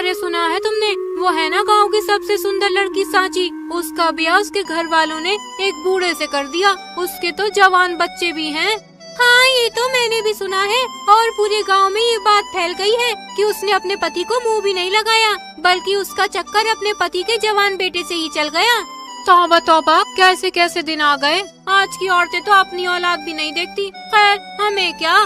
अरे सुना है तुमने, वो है ना गांव की सबसे सुंदर लड़की सांची, उसका ब्याह उसके घर वालों ने एक बूढ़े से कर दिया। उसके तो जवान बच्चे भी हैं। हाँ, ये तो मैंने भी सुना है और पूरे गांव में ये बात फैल गई है कि उसने अपने पति को मुंह भी नहीं लगाया, बल्कि उसका चक्कर अपने पति के जवान बेटे से ही चल गया। तौबा तौबा, कैसे कैसे दिन आ गए। आज की औरतें तो अपनी औलाद भी नहीं देखती। खैर, हमें क्या।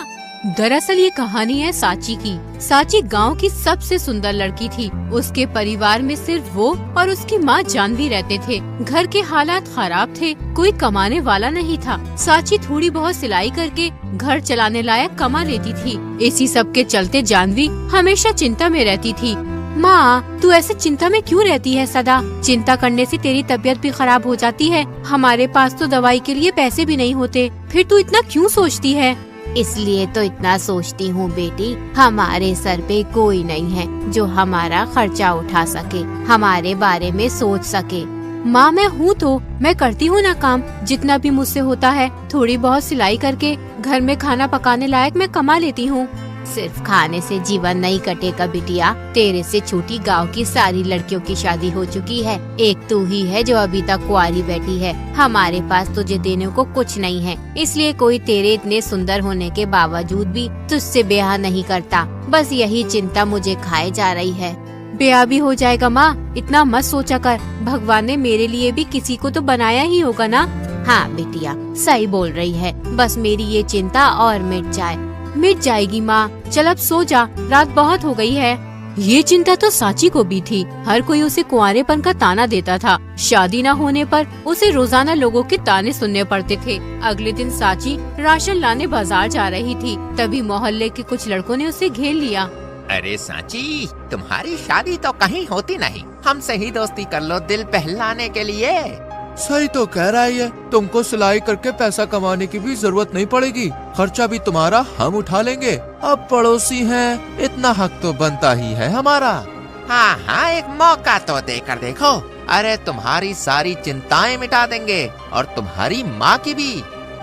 दरअसल ये कहानी है सांची की। सांची गांव की सबसे सुंदर लड़की थी। उसके परिवार में सिर्फ वो और उसकी माँ जानवी रहते थे। घर के हालात खराब थे, कोई कमाने वाला नहीं था। सांची थोड़ी बहुत सिलाई करके घर चलाने लायक कमा लेती थी। इसी सब के चलते जानवी हमेशा चिंता में रहती थी। माँ, तू ऐसे चिंता में क्यों रहती है सदा? चिंता करने से तेरी तबीयत भी खराब हो जाती है। हमारे पास तो दवाई के लिए पैसे भी नहीं होते, फिर तू इतना क्यों सोचती है? इसलिए तो इतना सोचती हूँ बेटी, हमारे सर पे कोई नहीं है जो हमारा खर्चा उठा सके, हमारे बारे में सोच सके। माँ, मैं हूँ तो मैं करती हूँ ना काम, जितना भी मुझसे होता है। थोड़ी बहुत सिलाई करके घर में खाना पकाने लायक मैं कमा लेती हूँ। सिर्फ खाने से जीवन नहीं कटेगा बिटिया। तेरे से छोटी गांव की सारी लड़कियों की शादी हो चुकी है, एक तू ही है जो अभी तक कुंवारी बैठी है। हमारे पास तुझे देने को कुछ नहीं है, इसलिए कोई तेरे इतने सुंदर होने के बावजूद भी तुझसे ब्याह नहीं करता। बस यही चिंता मुझे खाए जा रही है। ब्याह भी हो जाएगा माँ, इतना मत सोचा कर। भगवान ने मेरे लिए भी किसी को तो बनाया ही होगा ना। हाँ बिटिया, सही बोल रही है। बस मेरी ये चिंता और मिट जाएगी माँ। चल अब सो जा, रात बहुत हो गई है। ये चिंता तो सांची को भी थी। हर कोई उसे कुंवारेपन का ताना देता था। शादी न होने पर उसे रोजाना लोगों के ताने सुनने पड़ते थे। अगले दिन सांची राशन लाने बाजार जा रही थी, तभी मोहल्ले के कुछ लड़कों ने उसे घेर लिया। अरे सांची, तुम्हारी शादी तो कहीं होती नहीं, हमसे ही दोस्ती कर लो दिल बहलाने के लिए। सही तो कह रहा है ये। तुमको सिलाई करके पैसा कमाने की भी जरूरत नहीं पड़ेगी, खर्चा भी तुम्हारा हम उठा लेंगे। अब पड़ोसी हैं, इतना हक तो बनता ही है हमारा। हाँ हाँ, एक मौका तो देकर देखो। अरे तुम्हारी सारी चिंताएं मिटा देंगे और तुम्हारी माँ की भी।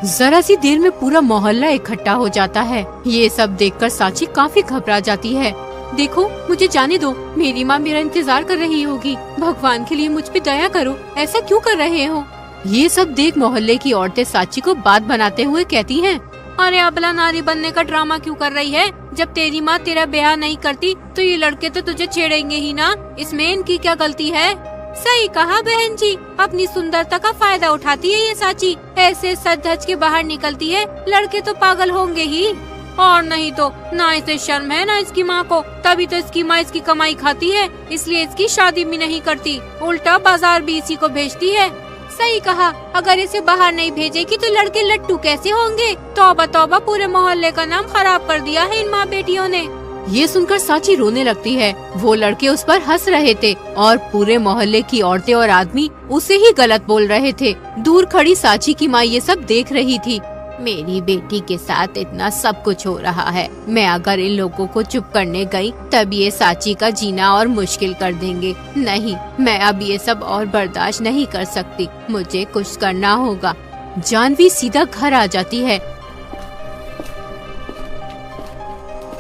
जरा सी देर में पूरा मोहल्ला इकट्ठा हो जाता है। ये सब देखकर सांची काफी घबरा जाती है। देखो, मुझे जाने दो, मेरी माँ मेरा इंतजार कर रही होगी। भगवान के लिए मुझ पे दया करो, ऐसा क्यों कर रहे हो? ये सब देख मोहल्ले की औरतें सांची को बात बनाते हुए कहती हैं, अरे अबला नारी बनने का ड्रामा क्यों कर रही है? जब तेरी माँ तेरा ब्याह नहीं करती तो ये लड़के तो तुझे छेड़ेंगे ही ना, इसमें इनकी क्या गलती है? सही कहा बहन जी, अपनी सुंदरता का फायदा उठाती है ये सांची। ऐसे सज धज के बाहर निकलती है, लड़के तो पागल होंगे ही। और नहीं तो ना इसे शर्म है ना इसकी माँ को, तभी तो इसकी माँ इसकी कमाई खाती है, इसलिए इसकी शादी भी नहीं करती, उल्टा बाजार भी इसी को भेजती है। सही कहा, अगर इसे बाहर नहीं भेजेगी तो लड़के लट्टू कैसे होंगे? तौबा तौबा, पूरे मोहल्ले का नाम खराब कर दिया है इन माँ बेटियों ने। ये सुनकर सांची रोने लगती है। वो लड़के उस पर हंस रहे थे और पूरे मोहल्ले की औरतें और आदमी उसे ही गलत बोल रहे थे। दूर खड़ी सांची की माँ ये सब देख रही थी। मेरी बेटी के साथ इतना सब कुछ हो रहा है, मैं अगर इन लोगों को चुप करने गई तब ये सांची का जीना और मुश्किल कर देंगे। नहीं, मैं अब ये सब और बर्दाश्त नहीं कर सकती, मुझे कुछ करना होगा। जानवी सीधा घर आ जाती है।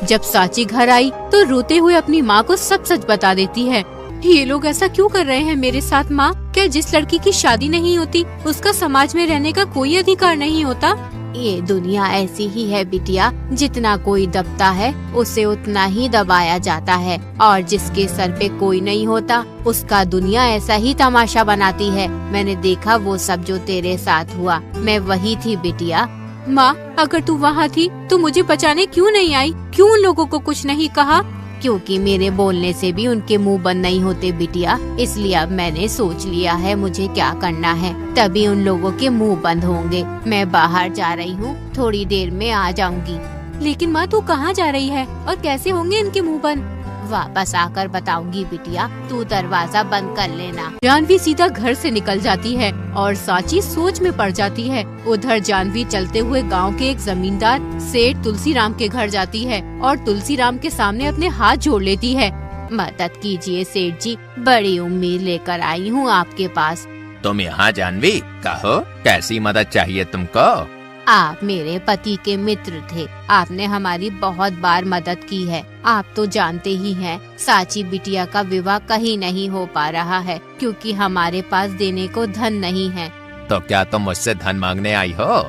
जब सांची घर आई तो रोते हुए अपनी माँ को सब सच बता देती है। ये लोग ऐसा क्यों कर रहे हैं मेरे साथ माँ? क्या जिस लड़की की शादी नहीं होती उसका समाज में रहने का कोई अधिकार नहीं होता? ये दुनिया ऐसी ही है बिटिया, जितना कोई दबता है उसे उतना ही दबाया जाता है, और जिसके सर पे कोई नहीं होता उसका दुनिया ऐसा ही तमाशा बनाती है। मैंने देखा वो सब जो तेरे साथ हुआ, मैं वही थी बिटिया। माँ, अगर तू वहाँ थी तो मुझे बचाने क्यों नहीं आई? क्यों उन लोगों को कुछ नहीं कहा? क्योंकि मेरे बोलने से भी उनके मुंह बंद नहीं होते बिटिया, इसलिए अब मैंने सोच लिया है मुझे क्या करना है, तभी उन लोगों के मुंह बंद होंगे। मैं बाहर जा रही हूँ, थोड़ी देर में आ जाऊंगी। लेकिन माँ, तू कहाँ जा रही है और कैसे होंगे इनके मुंह बंद? वापस आकर बताऊंगी बिटिया, तू दरवाजा बंद कर लेना। जानवी सीधा घर से निकल जाती है और सांची सोच में पड़ जाती है। उधर जानवी चलते हुए गांव के एक जमींदार सेठ तुलसीराम के घर जाती है और तुलसीराम के सामने अपने हाथ जोड़ लेती है। मदद कीजिए सेठ जी, बड़ी उम्मीद लेकर आई हूँ आपके पास। तुम यहाँ जानवी, कहो कैसी मदद चाहिए तुमको? आप मेरे पति के मित्र थे, आपने हमारी बहुत बार मदद की है। आप तो जानते ही हैं, साची बिटिया का विवाह कहीं नहीं हो पा रहा है क्योंकि हमारे पास देने को धन नहीं है। तो क्या तुम मुझसे धन मांगने आई हो?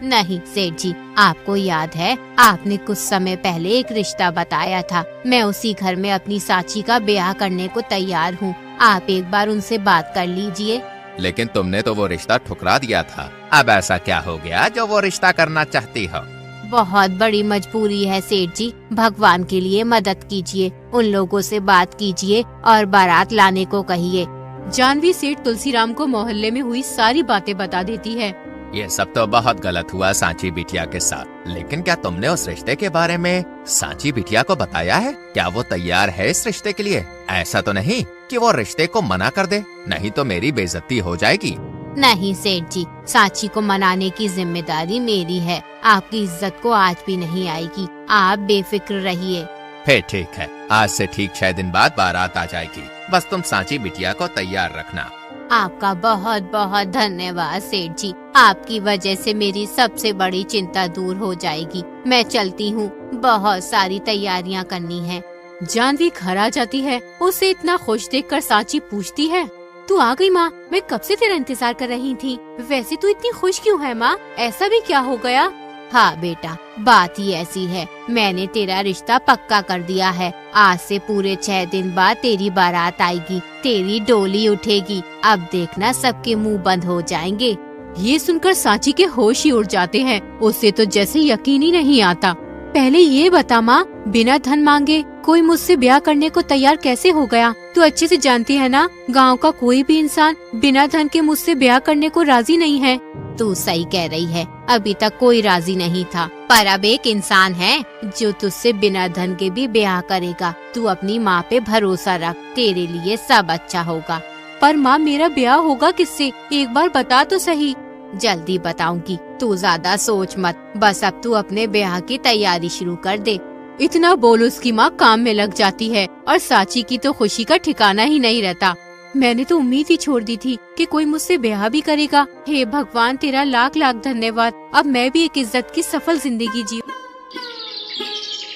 नहीं सेठ जी, आपको याद है आपने कुछ समय पहले एक रिश्ता बताया था। मैं उसी घर में अपनी साची का ब्याह करने को तैयार हूँ। आप एक बार उनसे बात कर लीजिए। लेकिन तुमने तो वो रिश्ता ठुकरा दिया था। अब ऐसा क्या हो गया जो वो रिश्ता करना चाहती हो? बहुत बड़ी मजबूरी है सेठ जी, भगवान के लिए मदद कीजिए। उन लोगों से बात कीजिए और बारात लाने को कहिए। जानवी सेठ तुलसीराम को मोहल्ले में हुई सारी बातें बता देती है। ये सब तो बहुत गलत हुआ सांची बिटिया के साथ, लेकिन क्या तुमने उस रिश्ते के बारे में सांची बिटिया को बताया है? क्या वो तैयार है इस रिश्ते के लिए? ऐसा तो नहीं कि वो रिश्ते को मना कर दे, नहीं तो मेरी बेइज्जती हो जाएगी। नहीं सेठ जी, साची को मनाने की जिम्मेदारी मेरी है। आपकी इज्जत को आज भी नहीं आएगी, आप बेफिक्र रहिए। फिर ठीक है, आज से ठीक 6 दिन बाद बारात आ जाएगी। बस तुम सांची बिटिया को तैयार रखना। आपका बहुत बहुत धन्यवाद सेठ जी, आपकी वजह से मेरी सबसे बड़ी चिंता दूर हो जाएगी। मैं चलती हूँ, बहुत सारी तैयारियाँ करनी है। जानवी घर आ जाती है। उसे इतना खुश देखकर सांची पूछती है, तू आ गई माँ? मैं कब से तेरा इंतजार कर रही थी। वैसे तू इतनी खुश क्यों है माँ? ऐसा भी क्या हो गया? हाँ बेटा, बात ही ऐसी है। मैंने तेरा रिश्ता पक्का कर दिया है। आज से पूरे 6 दिन बाद तेरी बारात आएगी, तेरी डोली उठेगी। अब देखना सबके मुंह बंद हो जाएंगे। ये सुनकर सांची के होश ही उड़ जाते हैं। उसे तो जैसे यकीन ही नहीं आता। पहले ये बता माँ, बिना धन मांगे कोई मुझसे ब्याह करने को तैयार कैसे हो गया? तू अच्छे से जानती है ना, गांव का कोई भी इंसान बिना धन के मुझसे ब्याह करने को राजी नहीं है। तू सही कह रही है, अभी तक कोई राजी नहीं था, पर अब एक इंसान है जो तुझसे बिना धन के भी ब्याह करेगा। तू अपनी माँ पे भरोसा रख, तेरे लिए सब अच्छा होगा। पर माँ, मेरा ब्याह होगा किससे? एक बार बता तो सही। जल्दी बताऊंगी, तू ज्यादा सोच मत। बस अब तू अपने ब्याह की तैयारी शुरू कर दे। इतना बोल उसकी माँ काम में लग जाती है और सांची की तो खुशी का ठिकाना ही नहीं रहता। मैंने तो उम्मीद ही छोड़ दी थी कि कोई मुझसे ब्याह भी करेगा। हे भगवान, तेरा लाख लाख धन्यवाद। अब मैं भी एक इज्जत की सफल जिंदगी जी।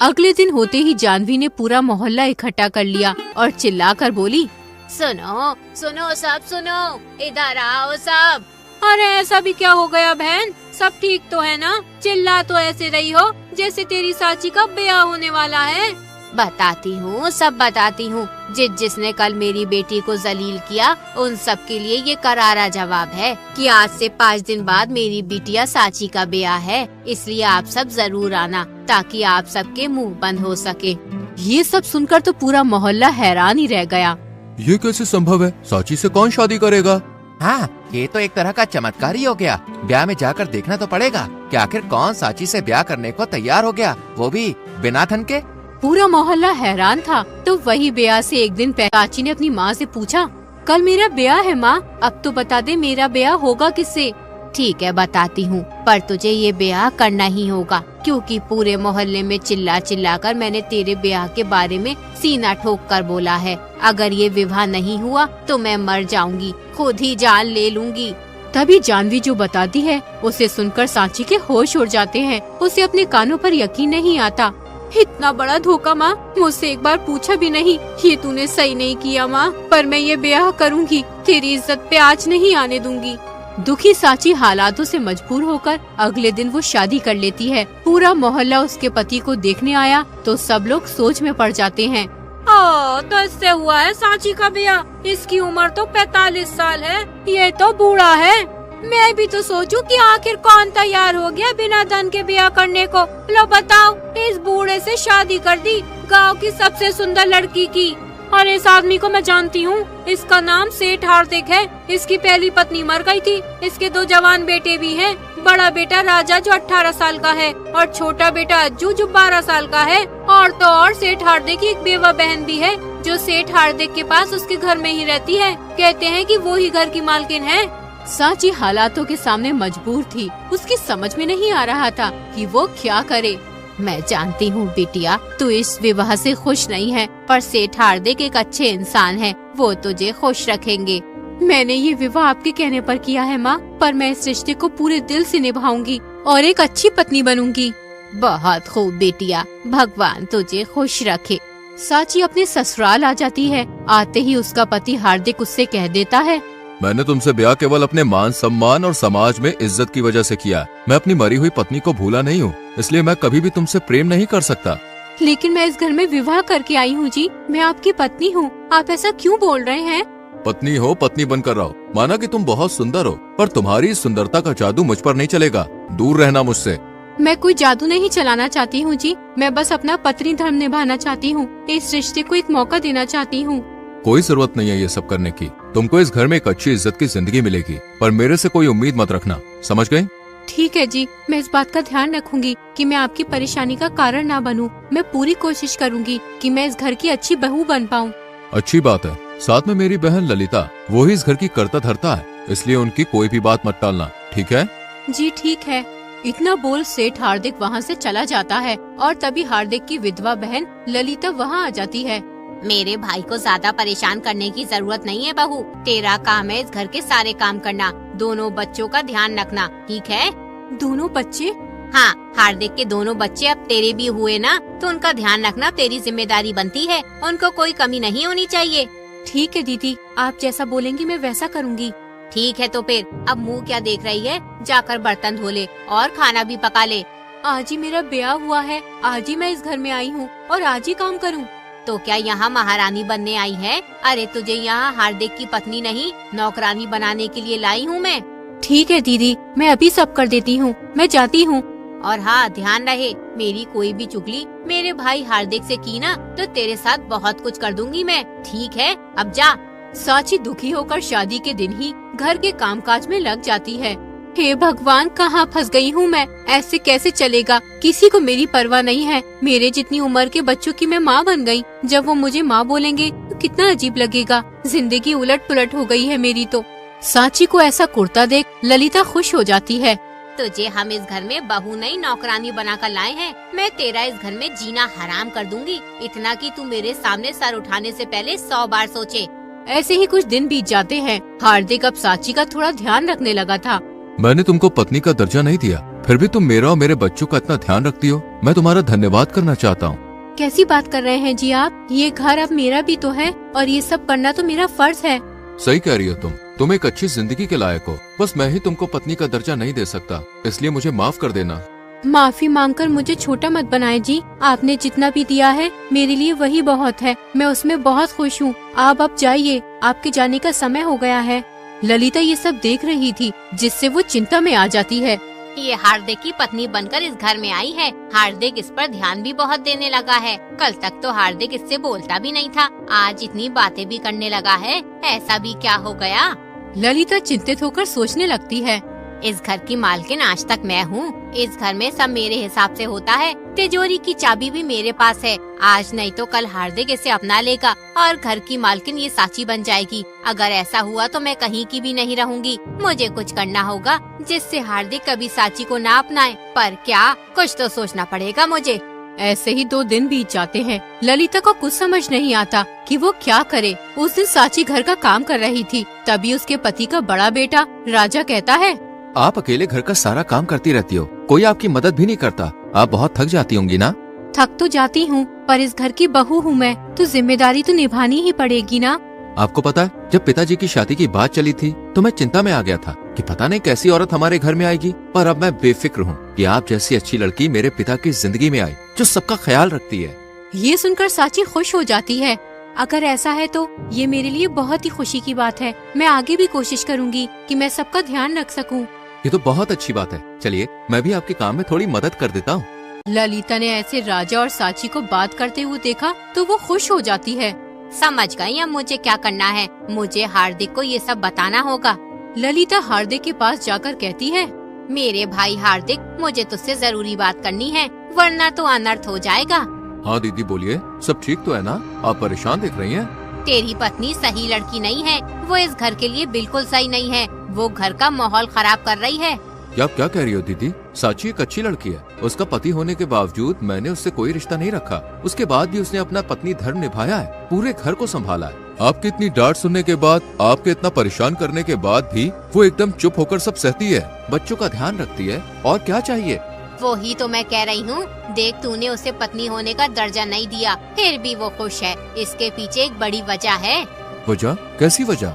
अगले दिन होते ही जानवी ने पूरा मोहल्ला इकट्ठा कर लिया और चिल्लाकर बोली, सुनो सुनो सब सुनो, इधर आओ सब। अरे ऐसा भी क्या हो गया बहन? सब ठीक तो है ना? चिल्ला तो ऐसे रही हो जैसे तेरी साची का ब्याह होने वाला है। बताती हूँ, सब बताती हूँ। जिसने कल मेरी बेटी को जलील किया, उन सब के लिए ये करारा जवाब है कि आज से 5 दिन बाद मेरी बिटिया साची का ब्याह है। इसलिए आप सब जरूर आना ताकि आप सबके मुंह बंद हो सके। ये सब सुनकर तो पूरा मोहल्ला हैरान ही रह गया। ये कैसे संभव है? साची से कौन शादी करेगा? हाँ, ये तो एक तरह का चमत्कार ही हो गया। ब्याह में जाकर देखना तो पड़ेगा कि आखिर कौन साची से ब्याह करने को तैयार हो गया, वो भी बिना धन के। पूरा मोहल्ला हैरान था। तो वही ब्याह से एक दिन पहले साची ने अपनी माँ से पूछा, कल मेरा ब्याह है माँ, अब तो बता दे मेरा ब्याह होगा किससे? ठीक है बताती हूँ, पर तुझे ये ब्याह करना ही होगा क्योंकि पूरे मोहल्ले में चिल्ला चिल्ला कर मैंने तेरे ब्याह के बारे में सीना ठोक कर बोला है। अगर ये विवाह नहीं हुआ तो मैं मर जाऊंगी, खुद ही जान ले लूंगी। तभी जानवी जो बताती है उसे सुनकर सांची के होश उड़ जाते हैं। उसे अपने कानों पर यकीन नहीं आता। इतना बड़ा धोखा माँ, मुझसे एक बार पूछा भी नहीं। ये तूने सही नहीं किया माँ, पर मैं ये ब्याह करूँगी, तेरी इज्जत पे आँच नहीं आने दूंगी। दुखी सांची हालातों से मजबूर होकर अगले दिन वो शादी कर लेती है। पूरा मोहल्ला उसके पति को देखने आया तो सब लोग सोच में पड़ जाते हैं। तो इससे हुआ है सांची का ब्याह। इसकी उम्र तो 45 साल है, ये तो बूढ़ा है। मैं भी तो सोचूं कि आखिर कौन तैयार हो गया बिना धन के ब्याह करने को। लो बताओ, इस बूढ़े से शादी कर दी, गांव की सबसे सुंदर लड़की की। और इस आदमी को मैं जानती हूँ, इसका नाम सेठ हार्दिक है। इसकी पहली पत्नी मर गई थी। इसके 2 जवान बेटे भी हैं। बड़ा बेटा राजा जो 18 साल का है और छोटा बेटा अज्जू जो 12 साल का है। और तो और सेठ हार्दिक की एक बेवा बहन भी है जो सेठ हार्दिक के पास उसके घर में ही रहती है। कहते हैं कि वो ही घर की मालकिन है। सांची हालातों के सामने मजबूर थी। उसकी समझ में नहीं आ रहा था कि वो क्या करे। मैं जानती हूँ बिटिया, तू इस विवाह से खुश नहीं है, पर सेठ हार्दिक एक अच्छे इंसान है, वो तुझे खुश रखेंगे। मैंने ये विवाह आपके कहने पर किया है माँ, पर मैं इस रिश्ते को पूरे दिल से निभाऊंगी और एक अच्छी पत्नी बनूंगी। बहुत खूब बेटिया, भगवान तुझे खुश रखे। साची अपने ससुराल आ जाती है। आते ही उसका पति हार्दिक उससे कह देता है, मैंने तुमसे ब्याह केवल अपने मान सम्मान और समाज में इज्जत की वजह से किया। मैं अपनी मरी हुई पत्नी को भूला नहीं हूँ, इसलिए मैं कभी भी तुमसे प्रेम नहीं कर सकता। लेकिन मैं इस घर में विवाह करके आई हूँ जी, मैं आपकी पत्नी हूँ, आप ऐसा क्यों बोल रहे हैं? पत्नी हो, पत्नी बनकर रहो। माना कि तुम बहुत सुंदर हो, पर तुम्हारी इस सुंदरता का जादू मुझ पर नहीं चलेगा। दूर रहना मुझसे। मैं कोई जादू नहीं चलाना चाहती हूँ जी, मैं बस अपना पत्नी धर्म निभाना चाहती हूँ। इस रिश्ते को एक मौका देना चाहती हूँ। कोई जरूरत नहीं है ये सब करने की। तुमको इस घर में एक अच्छी इज्जत की जिंदगी मिलेगी, पर मेरे से कोई उम्मीद मत रखना, समझ गई? ठीक है जी, मैं इस बात का ध्यान रखूंगी कि मैं आपकी परेशानी का कारण ना बनूं। मैं पूरी कोशिश करूंगी कि मैं इस घर की अच्छी बहू बन पाऊं। अच्छी बात है। साथ में मेरी बहन ललिता, वो ही इस घर की कर्ता धर्ता है, इसलिए उनकी कोई भी बात मत टालना, ठीक है? जी ठीक है। इतना बोल सेठ हार्दिक वहाँ से चला जाता है और तभी हार्दिक की विधवा बहन ललिता वहाँ आ जाती है। मेरे भाई को ज्यादा परेशान करने की जरूरत नहीं है बहू। तेरा काम है इस घर के सारे काम करना, दोनों बच्चों का ध्यान रखना, ठीक है? दोनों बच्चे? हाँ, हार्दिक के दोनों बच्चे अब तेरे भी हुए ना, तो उनका ध्यान रखना तेरी जिम्मेदारी बनती है। उनको कोई कमी नहीं होनी चाहिए। ठीक है दीदी, आप जैसा बोलेंगी मैं वैसा करूँगी। ठीक है तो फिर अब मुंह क्या देख रही है, जाकर बर्तन धो ले और खाना भी पका ले। आज ही मेरा ब्याह हुआ है, आज ही मैं इस घर में आई हूँ और आज ही काम करूँ। तो क्या यहाँ महारानी बनने आई है? अरे तुझे यहाँ हार्दिक की पत्नी नहीं, नौकरानी बनाने के लिए लाई हूँ मैं। ठीक है दीदी, मैं अभी सब कर देती हूँ, मैं जाती हूँ। और हाँ, ध्यान रहे, मेरी कोई भी चुगली मेरे भाई हार्दिक से की ना, तो तेरे साथ बहुत कुछ कर दूंगी मैं, ठीक है? अब जा। साची दुखी होकर शादी के दिन ही घर के कामकाज में लग जाती है। हे भगवान, कहाँ फंस गई हूँ मैं? ऐसे कैसे चलेगा? किसी को मेरी परवाह नहीं है। मेरे जितनी उम्र के बच्चों की मैं माँ बन गई। जब वो मुझे माँ बोलेंगे तो कितना अजीब लगेगा। जिंदगी उलट पुलट हो गई है मेरी तो। साची को ऐसा कुर्ता देख ललिता खुश हो जाती है। तुझे हम इस घर में बहू नहीं नौकरानी बनाकर लाए हैं। मैं तेरा इस घर में जीना हराम कर दूंगी, इतना कि तू मेरे सामने सर उठाने से पहले 100 बार सोचे। ऐसे ही कुछ दिन बीत जाते हैं। हार्दिक अब साची का थोड़ा ध्यान रखने लगा था। मैंने तुमको पत्नी का दर्जा नहीं दिया, फिर भी तुम मेरा और मेरे बच्चों का इतना ध्यान रखती हो। मैं तुम्हारा धन्यवाद करना चाहता हूँ। कैसी बात कर रहे हैं जी आप? ये घर अब मेरा भी तो है और ये सब करना तो मेरा फर्ज है। सही कह रही हो तुम एक अच्छी जिंदगी के लायक हो। बस मैं ही तुमको पत्नी का दर्जा नहीं दे सकता, इसलिए मुझे माफ कर देना। माफी मांगकर मुझे छोटा मत बनाए जी। आपने जितना भी दिया है मेरे लिए वही बहुत है। मैं उसमें बहुत खुश हूँ। आप अब जाइए, आपके जाने का समय हो गया है। ललिता ये सब देख रही थी, जिससे वो चिंता में आ जाती है। ये हार्दिक की पत्नी बनकर इस घर में आई है। हार्दिक इस पर ध्यान भी बहुत देने लगा है। कल तक तो हार्दिक इससे बोलता भी नहीं था, आज इतनी बातें भी करने लगा है। ऐसा भी क्या हो गया? ललिता चिंतित होकर सोचने लगती है। इस घर की मालकिन आज तक मैं हूँ। इस घर में सब मेरे हिसाब से होता है। तिजोरी की चाबी भी मेरे पास है। आज नहीं तो कल हार्दिक इसे अपना लेगा और घर की मालकिन ये साची बन जाएगी। अगर ऐसा हुआ तो मैं कहीं की भी नहीं रहूंगी। मुझे कुछ करना होगा जिससे हार्दिक कभी साची को ना अपनाए। पर क्या, कुछ तो सोचना पड़ेगा मुझे। ऐसे ही 2 दिन बीत जाते हैं। ललिता को कुछ समझ नहीं आता कि वो क्या करे। उस दिन साची घर का काम कर रही थी, तभी उसके पति का बड़ा बेटा राजा कहता है, आप अकेले घर का सारा काम करती रहती हो, कोई आपकी मदद भी नहीं करता। आप बहुत थक जाती होंगी ना? थक तो जाती हूँ, पर इस घर की बहू हूँ मैं, तो जिम्मेदारी तो निभानी ही पड़ेगी ना। आपको पता है, जब पिताजी की शादी की बात चली थी तो मैं चिंता में आ गया था कि पता नहीं कैसी औरत हमारे घर में आएगी। पर अब मैं बेफिक्र हूँ कि आप जैसी अच्छी लड़की मेरे पिता की जिंदगी में आई, जो सबका ख्याल रखती है। ये सुनकर साची खुश हो जाती है। अगर ऐसा है तो ये मेरे लिए बहुत ही खुशी की बात है। मैं आगे भी कोशिश करूँगी कि मैं सबका ध्यान रख सकूँ। ये तो बहुत अच्छी बात है। चलिए, मैं भी आपके काम में थोड़ी मदद कर देता हूँ। ललिता ने ऐसे राजा और साची को बात करते हुए देखा तो वो खुश हो जाती है। समझ गई अब मुझे क्या करना है। मुझे हार्दिक को ये सब बताना होगा। ललिता हार्दिक के पास जाकर कहती है, मेरे भाई हार्दिक, मुझे तुझसे जरूरी बात करनी है, वरना तो अनर्थ हो जाएगा। हाँ दीदी बोलिए, सब ठीक तो है ना? आप परेशान दिख रही हैं। तेरी पत्नी सही लड़की नहीं है। वो इस घर के लिए बिल्कुल सही नहीं है। वो घर का माहौल खराब कर रही है। आप क्या कह रही हो दीदी? साची एक अच्छी लड़की है। उसका पति होने के बावजूद मैंने उससे कोई रिश्ता नहीं रखा। उसके बाद भी उसने अपना पत्नी धर्म निभाया है, पूरे घर को संभाला है। आपकी इतनी डांट सुनने के बाद, आपके इतना परेशान करने के बाद भी वो एकदम चुप होकर सब सहती है, बच्चों का ध्यान रखती है, और क्या चाहिए। वो ही तो मैं कह रही हूँ। देख, तूने उसे पत्नी होने का दर्जा नहीं दिया, फिर भी वो खुश है। इसके पीछे एक बड़ी वजह है। वजह? कैसी वजह?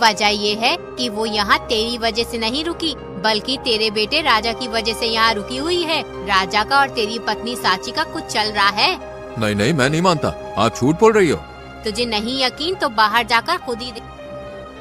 वजह ये है कि वो यहाँ तेरी वजह से नहीं रुकी, बल्कि तेरे बेटे राजा की वजह से यहाँ रुकी हुई है। राजा का और तेरी पत्नी सांची का कुछ चल रहा है। नहीं नहीं, मैं नहीं मानता, आप झूठ बोल रही हो। तुझे नहीं यकीन तो बाहर जाकर खुद ही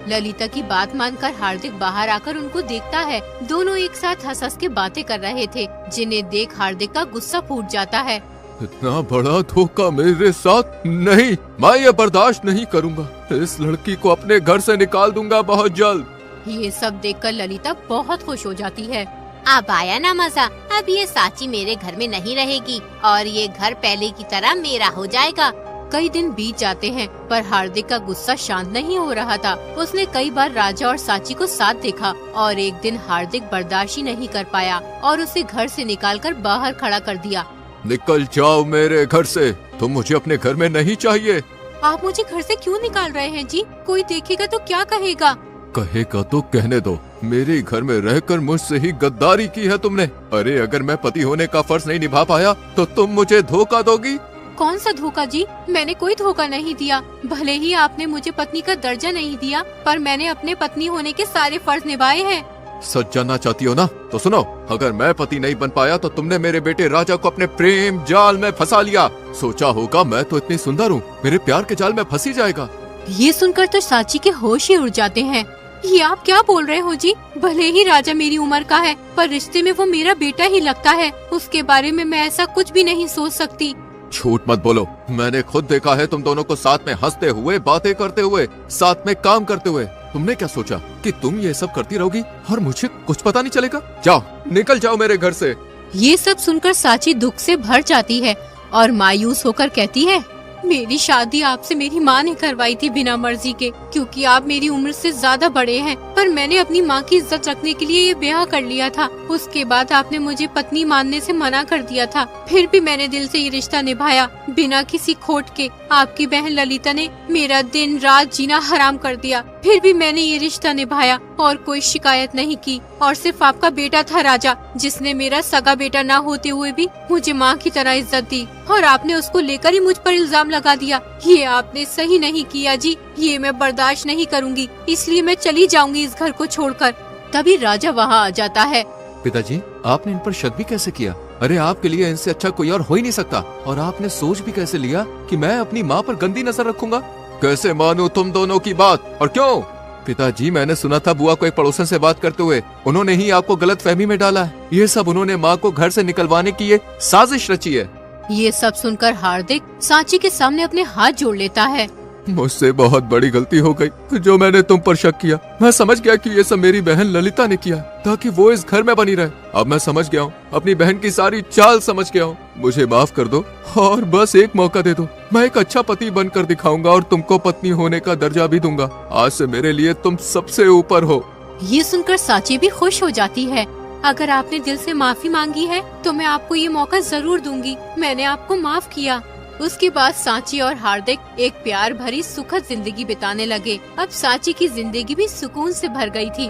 ललिता की बात मानकर हार्दिक बाहर आकर उनको देखता है। दोनों एक साथ हंस हंस के बातें कर रहे थे, जिन्हें देख हार्दिक का गुस्सा फूट जाता है। इतना बड़ा धोखा मेरे साथ नहीं, मैं ये बर्दाश्त नहीं करूँगा। इस लड़की को अपने घर से निकाल दूंगा बहुत जल्द। ये सब देखकर ललिता बहुत खुश हो जाती है। अब आया ना मजा। अब ये सांची मेरे घर में नहीं रहेगी और ये घर पहले की तरह मेरा हो जाएगा। कई दिन बीत जाते हैं, पर हार्दिक का गुस्सा शांत नहीं हो रहा था। उसने कई बार राजा और सांची को साथ देखा और एक दिन हार्दिक बर्दाश्त ही नहीं कर पाया और उसे घर से निकालकर बाहर खड़ा कर दिया। निकल जाओ मेरे घर से, तुम मुझे अपने घर में नहीं चाहिए। आप मुझे घर से क्यों निकाल रहे हैं जी? कोई देखेगा तो क्या कहेगा? कहेगा तो कहने दो, मेरे घर में रहकर मुझसे ही गद्दारी की है तुमने। अरे अगर मैं पति होने का फर्ज नहीं निभा पाया तो तुम मुझे धोखा दोगी। कौन सा धोखा जी? मैंने कोई धोखा नहीं दिया। भले ही आपने मुझे पत्नी का दर्जा नहीं दिया, पर मैंने अपने पत्नी होने के सारे फर्ज निभाए हैं। सच जानना चाहती हो ना? तो सुनो, अगर मैं पति नहीं बन पाया तो तुमने मेरे बेटे राजा को अपने प्रेम जाल में फंसा लिया। सोचा होगा मैं तो इतनी सुंदर हूँ, मेरे प्यार के जाल में फंसी जाएगा। ये सुनकर तो सांची के होश ही उड़ जाते हैं। ये आप क्या बोल रहे हो जी? भले ही राजा मेरी उम्र का है, पर रिश्ते में वो मेरा बेटा ही लगता है। उसके बारे में मैं ऐसा कुछ भी नहीं सोच सकती। झूठ मत बोलो, मैंने खुद देखा है तुम दोनों को साथ में हंसते हुए, बातें करते हुए, साथ में काम करते हुए। तुमने क्या सोचा कि तुम ये सब करती रहोगी और मुझे कुछ पता नहीं चलेगा? जाओ, निकल जाओ मेरे घर से। ये सब सुनकर सांची दुख से भर जाती है और मायूस होकर कहती है, मेरी शादी आपसे मेरी माँ ने करवाई थी बिना मर्जी के, क्योंकि आप मेरी उम्र से ज्यादा बड़े हैं। पर मैंने अपनी माँ की इज्जत रखने के लिए ये ब्याह कर लिया था। उसके बाद आपने मुझे पत्नी मानने से मना कर दिया था, फिर भी मैंने दिल से ये रिश्ता निभाया बिना किसी खोट के। आपकी बहन ललिता ने मेरा दिन रात जीना हराम कर दिया, फिर भी मैंने ये रिश्ता निभाया और कोई शिकायत नहीं की। और सिर्फ आपका बेटा था राजा, जिसने मेरा सगा बेटा ना होते हुए भी मुझे माँ की तरह इज्जत दी, और आपने उसको लेकर ही मुझ पर इल्जाम लगा दिया। ये आपने सही नहीं किया जी, ये मैं बर्दाश्त नहीं करूँगी, इसलिए मैं चली जाऊंगी इस घर को छोड़कर। तभी राजा वहाँ आ जाता है। पिताजी, आपने इन पर शक भी कैसे किया? अरे आपके लिए इनसे अच्छा कोई और हो ही नहीं सकता। और आपने सोच भी कैसे लिया कि मैं अपनी माँ पर गंदी नजर रखूंगा? कैसे मानूं तुम दोनों की बात, और क्यों? पिताजी, मैंने सुना था बुआ को एक पड़ोसन से बात करते हुए उन्होंने ही आपको गलत फहमी में डाला है। ये सब उन्होंने माँ को घर से निकलवाने की ये साजिश रची है। ये सब सुनकर हार्दिक सांची के सामने अपने हाथ जोड़ लेता है। मुझसे बहुत बड़ी गलती हो गई जो मैंने तुम पर शक किया। मैं समझ गया कि ये सब मेरी बहन ललिता ने किया ताकि वो इस घर में बनी रहे। अब मैं समझ गया हूँ, अपनी बहन की सारी चाल समझ गया हूँ। मुझे माफ कर दो और बस एक मौका दे दो। मैं एक अच्छा पति बनकर दिखाऊंगा और तुमको पत्नी होने का दर्जा भी दूंगा। आज से मेरे लिए तुम सबसे ऊपर हो। ये सुनकर सांची भी खुश हो जाती है। अगर आपने दिल से माफी मांगी है तो मैं आपको ये मौका जरूर दूंगी। मैंने आपको माफ किया। उसके बाद सांची और हार्दिक एक प्यार भरी सुखद जिंदगी बिताने लगे। अब सांची की जिंदगी भी सुकून से भर गई थी।